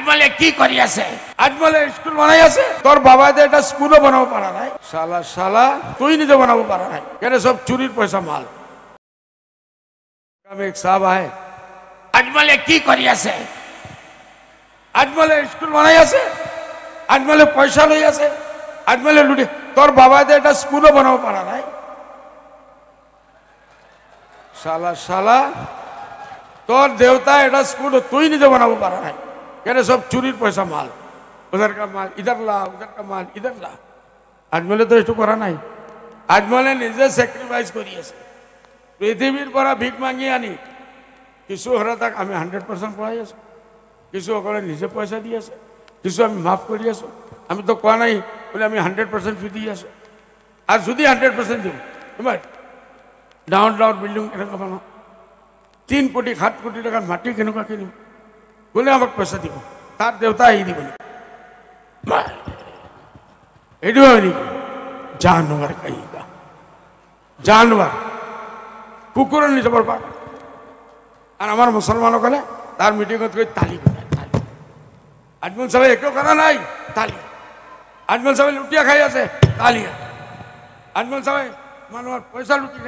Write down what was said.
আজমলে কি কৰি আছে? আজমলে স্কুল বনাই আছে। তোর বাবা যে এটা স্কুলও বানাব পারা নাই। শালা শালা তুই নিজে বানাবো পারা নাই, কেন সব চুরির পয়সা মাল। এক সাহেব আহে, আজমলে কি কৰি আছে? আজমলে স্কুল বনাই আছে, আজমলে পয়সা লই আছে, আজমলে লুটে। তোর বাবা যে এটা স্কুলও বানাব পারা নাই। শালা শালা তোর দেवता এটা স্কুল তুই নিজে বানাবো পারা নাই, কেন সব চুরির পয়সা মাল। উধার কা মাল ইধার লা, উধার কা মাল ইধার লা। আজমলে তো একটু করা নাই। আজমলে নিজে স্যাক্রিফাইস করি আছে। পৃথিবীর পৰা ভিক মাগি আনি কিছু হরা তাক আমি 100% পড়াই আছো, কিছু সকলে নিজে পয়সা দি আছে, কিছু আমি মাফ কৰি আছো। আমি তো কোৱা নাই বলে আমি 100% ফি দি আছো। আৰ যদি 100% দিম তোমাৰ ডাউন ডাউন বিল্ডিং কেনেকুৱা বানাম, 3 কোটি 7 কোটি টাকাৰ মাটি কেনেকুৱা কিনিম, কোনে আমাক পয়সা দিব? তার দেউতা আহি দিব নেকি? এইটো হয় নেকি? জানোয়ার কাহিবা, জানোয়ার কুকুরের নিচে পড়বা। আর আমার মুসলমানসকলে তার মিটিংত গৈ তালি বজায়, তালি। আজমল সাহেব একো করা নাই, তালি। আজমল সাহেব লুটিয়া খাই আছে, তালি। আজমল সাহেব মানুহৰ পয়সা লুটি